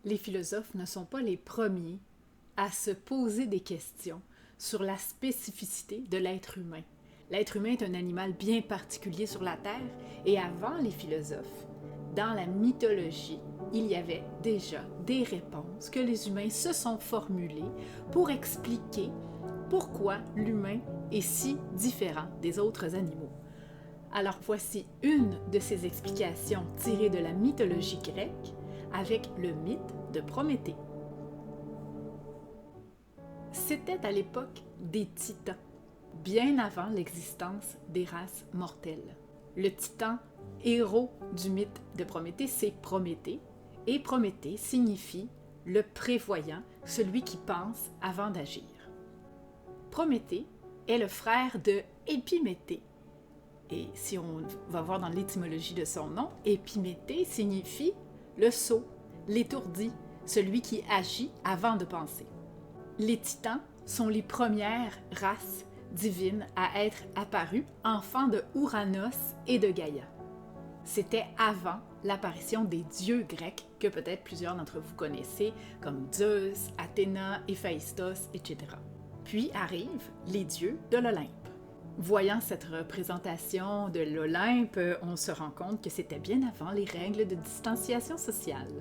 les philosophes ne sont pas les premiers à se poser des questions sur la spécificité de l'être humain. L'être humain est un animal bien particulier sur la Terre et avant les philosophes, dans la mythologie, il y avait déjà des réponses que les humains se sont formulées pour expliquer pourquoi l'humain est si différent des autres animaux. Alors voici une de ces explications tirées de la mythologie grecque avec le mythe de Prométhée. C'était à l'époque des titans, bien avant l'existence des races mortelles. Le titan, héros du mythe de Prométhée, c'est Prométhée, et Prométhée signifie le prévoyant, celui qui pense avant d'agir. Prométhée est le frère de Épiméthée. Et si on va voir dans l'étymologie de son nom, Épiméthée signifie le sot, l'étourdi, celui qui agit avant de penser. Les titans sont les premières races divines à être apparues, enfants de Ouranos et de Gaïa. C'était avant l'apparition des dieux grecs que peut-être plusieurs d'entre vous connaissez, comme Zeus, Athéna, Héphaïstos, etc. Puis arrivent les dieux de l'Olympe. Voyant cette représentation de l'Olympe, on se rend compte que c'était bien avant les règles de distanciation sociale.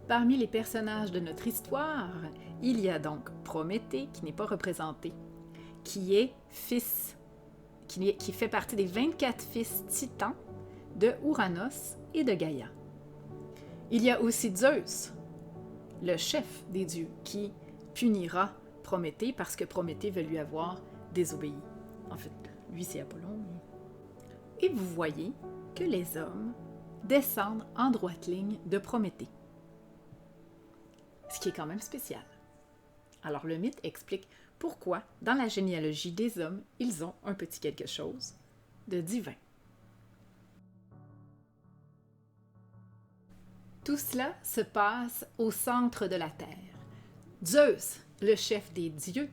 Parmi les personnages de notre histoire, il y a donc Prométhée, qui n'est pas représenté, qui est fils, qui fait partie des 24 fils titans de Ouranos et de Gaïa. Il y a aussi Zeus, le chef des dieux, qui punira Prométhée parce que Prométhée veut lui avoir désobéi. En fait, lui c'est Apollon. Et vous voyez que les hommes descendent en droite ligne de Prométhée. Ce qui est quand même spécial. Alors le mythe explique pourquoi, dans la généalogie des hommes, ils ont un petit quelque chose de divin. Tout cela se passe au centre de la Terre. Zeus, le chef des dieux,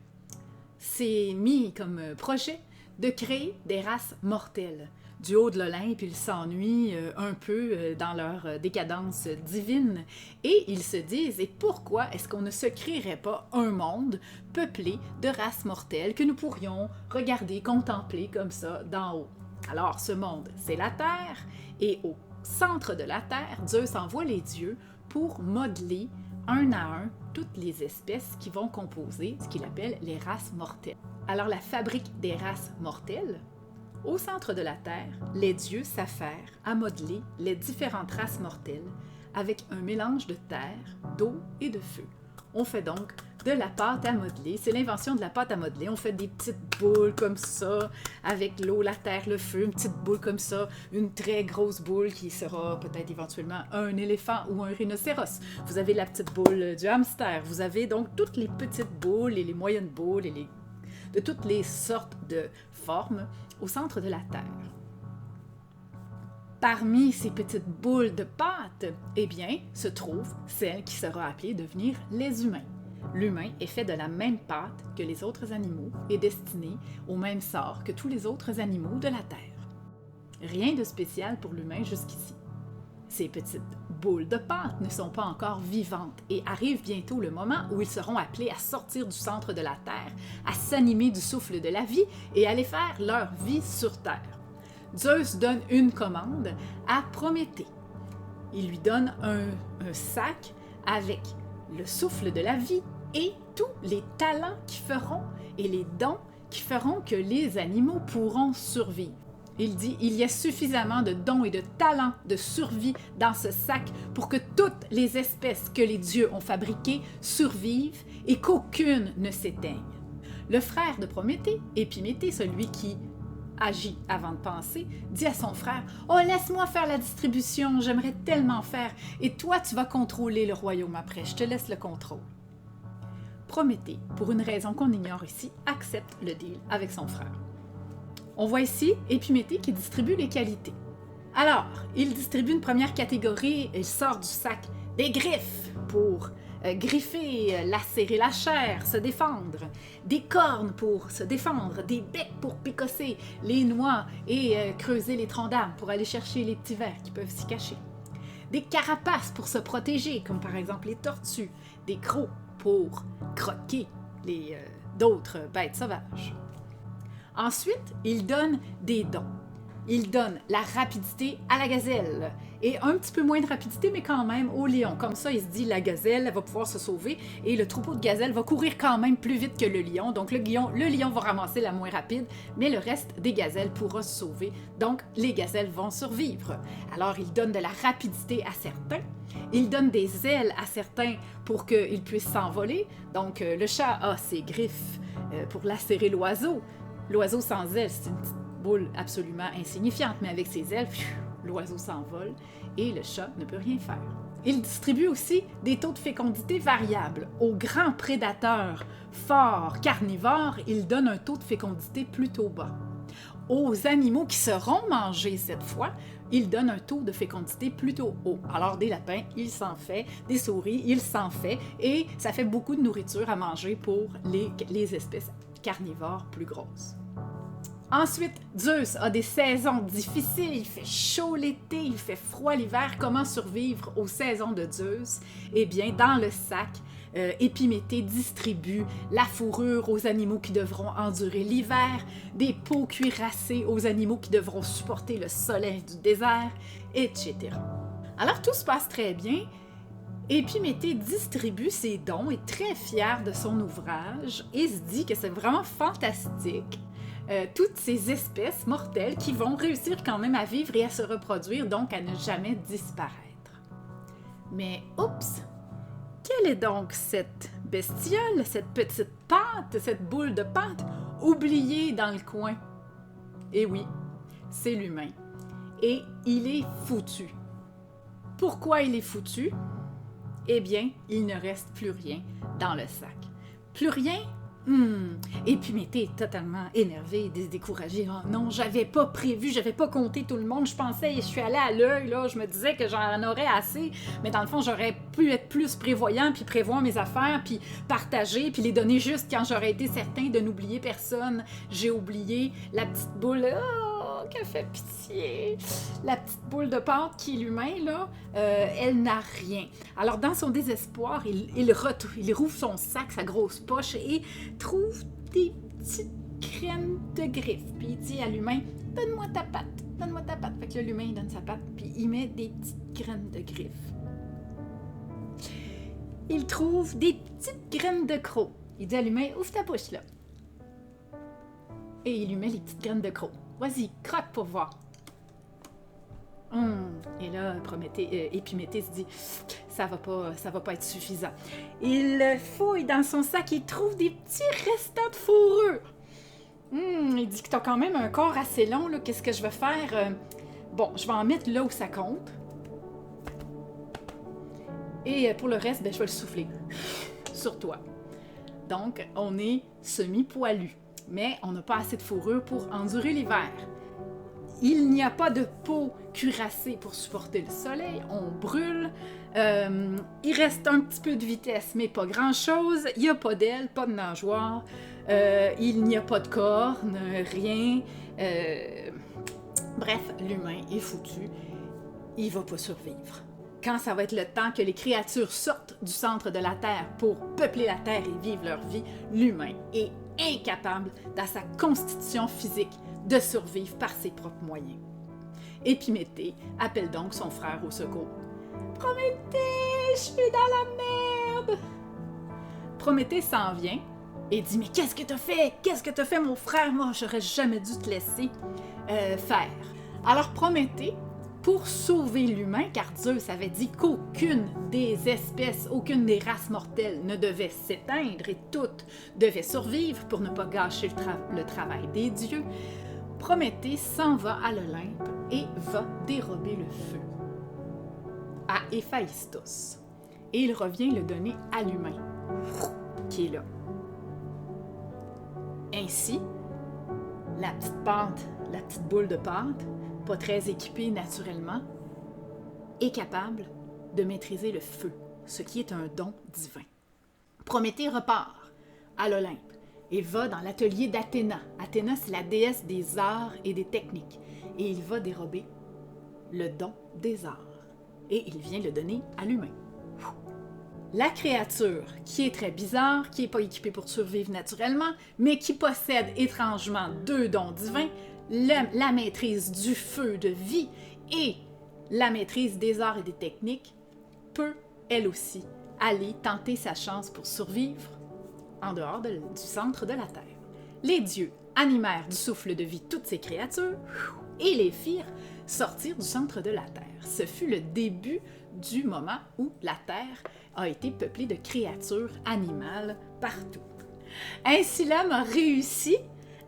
s'est mis comme projet de créer des races mortelles. Du haut de l'Olympe, ils s'ennuient un peu dans leur décadence divine et ils se disent, et pourquoi est-ce qu'on ne se créerait pas un monde peuplé de races mortelles que nous pourrions regarder, contempler comme ça d'en haut? Alors ce monde, c'est la Terre et au centre de la Terre, Zeus envoie les dieux pour modeler un à un toutes les espèces qui vont composer ce qu'il appelle les races mortelles. Alors la fabrique des races mortelles, au centre de la Terre, les dieux s'affairent à modeler les différentes races mortelles avec un mélange de terre, d'eau et de feu. On fait donc de la pâte à modeler. C'est l'invention de la pâte à modeler. On fait des petites boules comme ça, avec l'eau, la terre, le feu, une petite boule comme ça, une très grosse boule qui sera peut-être éventuellement un éléphant ou un rhinocéros. Vous avez la petite boule du hamster. Vous avez donc toutes les petites boules et les moyennes boules et de toutes les sortes de formes au centre de la Terre. Parmi ces petites boules de pâte, eh bien, se trouve celle qui sera appelée devenir les humains. L'humain est fait de la même pâte que les autres animaux et destiné au même sort que tous les autres animaux de la Terre. Rien de spécial pour l'humain jusqu'ici. Ces petites boules de pâte ne sont pas encore vivantes et arrive bientôt le moment où ils seront appelés à sortir du centre de la Terre, à s'animer du souffle de la vie et aller faire leur vie sur Terre. Zeus donne une commande à Prométhée. Il lui donne un sac avec le souffle de la vie et tous les talents qui feront et les dons qui feront que les animaux pourront survivre. Il dit, il y a suffisamment de dons et de talents de survie dans ce sac pour que toutes les espèces que les dieux ont fabriquées survivent et qu'aucune ne s'éteigne. Le frère de Prométhée, Épiméthée, celui qui agit avant de penser, dit à son frère « Oh, laisse-moi faire la distribution, j'aimerais tellement faire, et toi, tu vas contrôler le royaume après, je te laisse le contrôle. » Prométhée, pour une raison qu'on ignore ici, accepte le deal avec son frère. On voit ici Épiméthée qui distribue les qualités. Alors, il distribue une première catégorie, il sort du sac des griffes pour griffer, lacérer la chair, se défendre, des cornes pour se défendre, des becs pour picosser les noix et creuser les troncs d'arbres pour aller chercher les petits vers qui peuvent s'y cacher, des carapaces pour se protéger, comme par exemple les tortues, des crocs pour croquer d'autres bêtes sauvages. Ensuite, il donne des dons. Il donne la rapidité à la gazelle et un petit peu moins de rapidité, mais quand même au lion. Comme ça, il se dit la gazelle elle va pouvoir se sauver et le troupeau de gazelles va courir quand même plus vite que le lion. Donc le lion va ramasser la moins rapide, mais le reste des gazelles pourra se sauver. Donc les gazelles vont survivre. Alors il donne de la rapidité à certains. Il donne des ailes à certains pour qu'ils puissent s'envoler. Donc le chat a ses griffes pour lacérer l'oiseau. L'oiseau sans ailes, c'est une petite boule absolument insignifiante, mais avec ses ailes, l'oiseau s'envole et le chat ne peut rien faire. Il distribue aussi des taux de fécondité variables. Aux grands prédateurs forts carnivores, il donne un taux de fécondité plutôt bas. Aux animaux qui seront mangés cette fois, il donne un taux de fécondité plutôt haut. Alors des lapins, il s'en fait, des souris, il s'en fait, et ça fait beaucoup de nourriture à manger pour les espèces carnivores plus grosses. Ensuite, Zeus a des saisons difficiles, il fait chaud l'été, il fait froid l'hiver. Comment survivre aux saisons de Zeus? Eh bien, dans le sac, Épiméthée distribue la fourrure aux animaux qui devront endurer l'hiver, des peaux cuirassées aux animaux qui devront supporter le soleil du désert, etc. Alors tout se passe très bien. Épiméthée distribue ses dons, est très fier de son ouvrage et se dit que c'est vraiment fantastique. Toutes ces espèces mortelles qui vont réussir quand même à vivre et à se reproduire, donc à ne jamais disparaître. Mais oups! Quelle est donc cette bestiole, cette petite pâte, cette boule de pâte oubliée dans le coin? Eh oui, c'est l'humain. Et il est foutu. Pourquoi il est foutu? Eh bien, il ne reste plus rien dans le sac. Plus rien? Épiméthée est totalement énervée, découragée. Oh non, j'avais pas prévu, j'avais pas compté tout le monde. Je pensais, je suis allée à l'œil, là, je me disais que j'en aurais assez. Mais dans le fond, j'aurais pu être plus prévoyant, puis prévoir mes affaires, puis partager, puis les donner juste quand j'aurais été certain de n'oublier personne. J'ai oublié la petite boule. Oh, qu'elle fait pitié! La petite boule de pâte qui est l'humain, là, elle n'a rien. Alors, dans son désespoir, il rouvre son sac, sa grosse poche, et trouve des petites graines de griffes. Puis il dit à l'humain, « Donne-moi ta patte, donne-moi ta patte. » Fait que là, l'humain, il donne sa patte, puis il met des petites graines de griffes. Il trouve des petites graines de crocs. Il dit à l'humain, « Ouvre ta bouche, là. » Et il lui met les petites graines de crocs. Vas-y, croque pour voir. Et là, Épiméthée se dit, ça va pas être suffisant. Il fouille dans son sac, il trouve des petits restants de fourrure. Il dit que t'as quand même un corps assez long, là. Qu'est-ce que je vais faire? Bon, je vais en mettre là où ça compte. Et pour le reste, je vais le souffler sur toi. Donc, on est semi-poilu. Mais on n'a pas assez de fourrure pour endurer l'hiver. Il n'y a pas de peau cuirassée pour supporter le soleil, on brûle. Il reste un petit peu de vitesse, mais pas grand-chose. Il n'y a pas d'ailes, pas de nageoires. Il n'y a pas de cornes, rien. Bref, l'humain est foutu. Il ne va pas survivre. Quand ça va être le temps que les créatures sortent du centre de la Terre pour peupler la Terre et vivre leur vie, l'humain est incapable, dans sa constitution physique, de survivre par ses propres moyens. Épiméthée appelle donc son frère au secours. « Prométhée, je suis dans la merde! » Prométhée s'en vient et dit « Mais qu'est-ce que t'as fait? Qu'est-ce que t'as fait, mon frère? Moi, j'aurais jamais dû te laisser faire. » Alors Prométhée, pour sauver l'humain, car Zeus avait dit qu'aucune des espèces, aucune des races mortelles ne devait s'éteindre et toutes devaient survivre pour ne pas gâcher le travail des dieux, Prométhée s'en va à l'Olympe et va dérober le feu à Héphaïstos. Et il revient le donner à l'humain, qui est là. Ainsi, la petite pâte, la petite boule de pâte, pas très équipée naturellement, est capable de maîtriser le feu, ce qui est un don divin. Prométhée repart à l'Olympe et va dans l'atelier d'Athéna. Athéna, c'est la déesse des arts et des techniques. Et il va dérober le don des arts. et il vient le donner à l'humain. La créature, qui est très bizarre, qui n'est pas équipée pour survivre naturellement, mais qui possède étrangement 2 dons divins, la maîtrise du feu de vie et la maîtrise des arts et des techniques, peut, elle aussi, aller tenter sa chance pour survivre en dehors du centre de la Terre. Les dieux animèrent du souffle de vie toutes ces créatures et les firent sortir du centre de la Terre. Ce fut le début du moment où la Terre a été peuplée de créatures animales partout. Ainsi, l'homme a réussi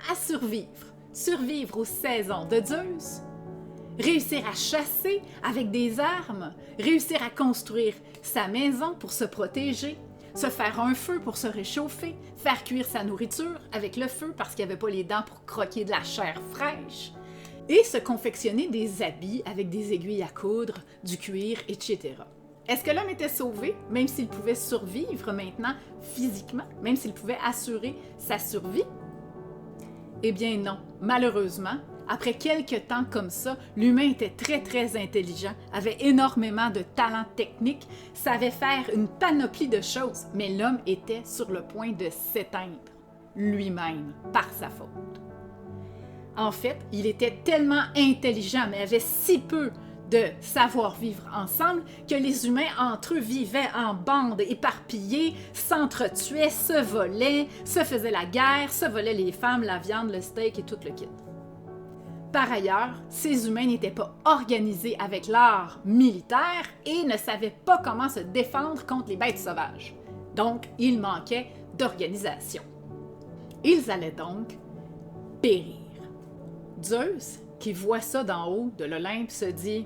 à survivre aux saisons de Zeus, réussir à chasser avec des armes, réussir à construire sa maison pour se protéger, se faire un feu pour se réchauffer, faire cuire sa nourriture avec le feu parce qu'il n'y avait pas les dents pour croquer de la chair fraîche, et se confectionner des habits avec des aiguilles à coudre, du cuir, etc. Est-ce que l'homme était sauvé, même s'il pouvait survivre maintenant physiquement, même s'il pouvait assurer sa survie? Eh bien non, malheureusement, après quelques temps comme ça, l'humain était très très intelligent, avait énormément de talent technique, savait faire une panoplie de choses, mais l'homme était sur le point de s'éteindre lui-même par sa faute. En fait, il était tellement intelligent, mais avait si peu de savoir-vivre ensemble que les humains entre eux vivaient en bandes éparpillées, s'entretuaient, se volaient, se faisaient la guerre, se volaient les femmes, la viande, le steak et tout le kit. Par ailleurs, ces humains n'étaient pas organisés avec l'art militaire et ne savaient pas comment se défendre contre les bêtes sauvages. Donc, il manquait d'organisation. Ils allaient donc périr. Zeus, qui voit ça d'en haut de l'Olympe, se dit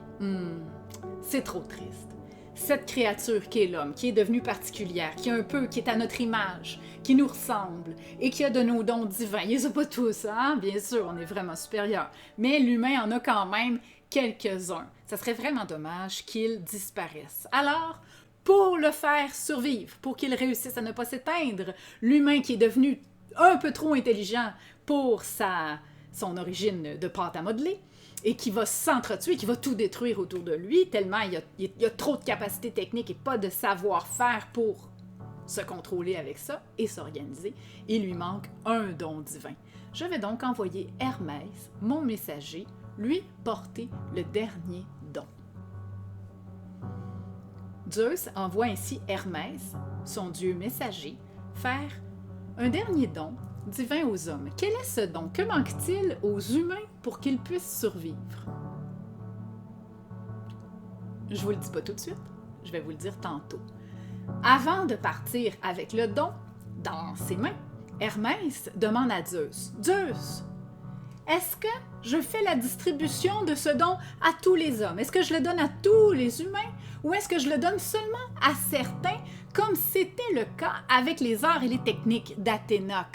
« C'est trop triste. Cette créature qui est l'homme, qui est devenue particulière, qui est à notre image, qui nous ressemble et qui a de nos dons divins. Ils les a pas tous, hein? Bien sûr, on est vraiment supérieur. Mais l'humain en a quand même quelques-uns. Ça serait vraiment dommage qu'il disparaisse. Alors, pour le faire survivre, pour qu'il réussisse à ne pas s'éteindre, l'humain qui est devenu un peu trop intelligent pour son origine de pâte à modeler, et qui va s'entretuer, qui va tout détruire autour de lui, tellement il y a trop de capacités techniques et pas de savoir-faire pour se contrôler avec ça et s'organiser. Il lui manque un don divin. Je vais donc envoyer Hermès, mon messager, lui porter le dernier don. Zeus envoie ainsi Hermès, son dieu messager, faire un dernier don divin aux hommes. Quel est ce don? Que manque-t-il aux humains pour qu'ils puissent survivre? Je vous le dis pas tout de suite, je vais vous le dire tantôt. Avant de partir avec le don dans ses mains, Hermès demande à Zeus, « Zeus, est-ce que je fais la distribution de ce don à tous les hommes? Est-ce que je le donne à tous les humains ou est-ce que je le donne seulement à certains, comme c'était le cas avec les arts et les techniques d'Athéna?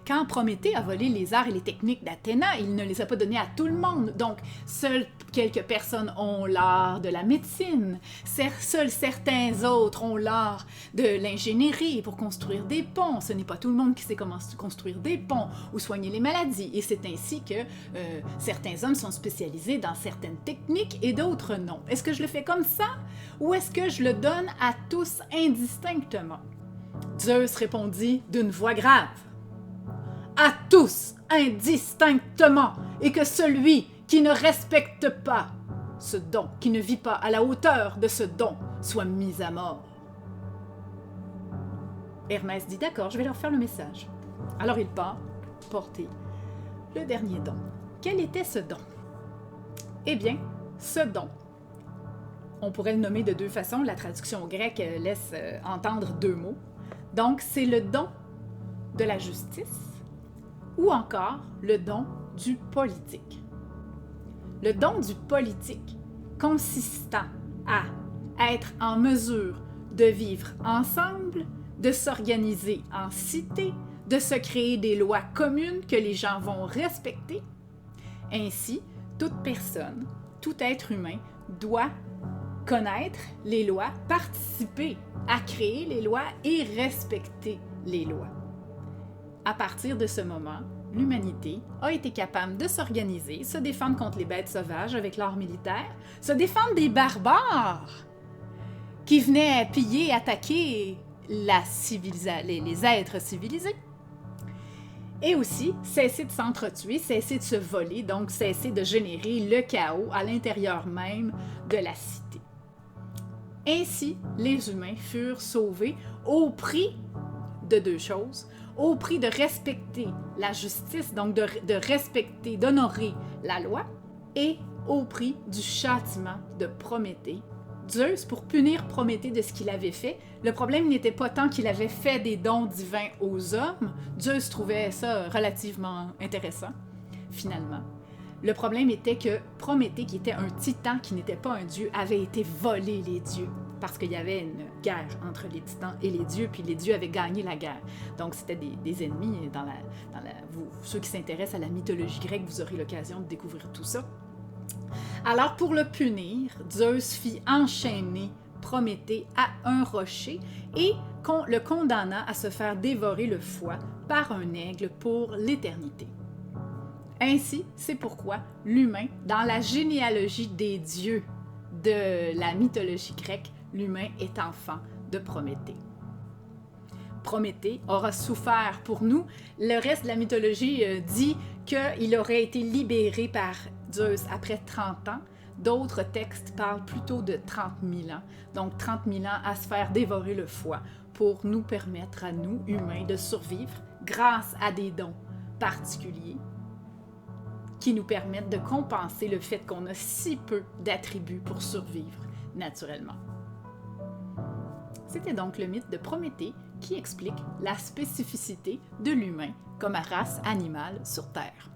Quand Prométhée a volé les arts et les techniques d'Athéna, il ne les a pas donnés à tout le monde. Donc, seules quelques personnes ont l'art de la médecine. Seuls certains autres ont l'art de l'ingénierie pour construire des ponts. Ce n'est pas tout le monde qui sait comment construire des ponts ou soigner les maladies. Et c'est ainsi que certains hommes sont spécialisés dans certaines techniques et d'autres non. Est-ce que je le fais comme ça ou est-ce que je le donne à tous indistinctement? Zeus répondit d'une voix grave. À tous indistinctement, et que celui qui ne respecte pas ce don, qui ne vit pas à la hauteur de ce don, soit mis à mort. Hermès dit d'accord, je vais leur faire le message. Alors il part porter le dernier don. Quel était ce don? Eh bien, ce don, on pourrait le nommer de deux façons. La traduction grecque laisse entendre deux mots. Donc, c'est le don de la justice ou encore le don du politique. Le don du politique consistant à être en mesure de vivre ensemble, de s'organiser en cité, de se créer des lois communes que les gens vont respecter. Ainsi, toute personne, tout être humain doit connaître les lois, participer à créer les lois et respecter les lois. À partir de ce moment, l'humanité a été capable de s'organiser, se défendre contre les bêtes sauvages avec l'art militaire, se défendre des barbares qui venaient piller et attaquer les êtres civilisés, et aussi cesser de s'entretuer, cesser de se voler, donc cesser de générer le chaos à l'intérieur même de la cité. Ainsi, les humains furent sauvés au prix de deux choses, au prix de respecter la justice, donc de respecter, d'honorer la loi, et au prix du châtiment de Prométhée. Zeus, pour punir Prométhée de ce qu'il avait fait, le problème n'était pas tant qu'il avait fait des dons divins aux hommes, Zeus trouvait ça relativement intéressant, finalement. Le problème était que Prométhée, qui était un titan, qui n'était pas un dieu, avait été volé les dieux, parce qu'il y avait une guerre entre les titans et les dieux, puis les dieux avaient gagné la guerre. Donc c'était des ennemis. Ceux qui s'intéressent à la mythologie grecque, vous aurez l'occasion de découvrir tout ça. Alors, pour le punir, Zeus fit enchaîner Prométhée à un rocher et le condamna à se faire dévorer le foie par un aigle pour l'éternité. Ainsi, c'est pourquoi l'humain, dans la généalogie des dieux de la mythologie grecque, l'humain est enfant de Prométhée. Prométhée aura souffert pour nous. Le reste de la mythologie dit qu'il aurait été libéré par Zeus après 30 ans. D'autres textes parlent plutôt de 30 000 ans. Donc 30 000 ans à se faire dévorer le foie pour nous permettre à nous, humains, de survivre grâce à des dons particuliers qui nous permettent de compenser le fait qu'on a si peu d'attributs pour survivre naturellement. C'était donc le mythe de Prométhée qui explique la spécificité de l'humain comme race animale sur Terre.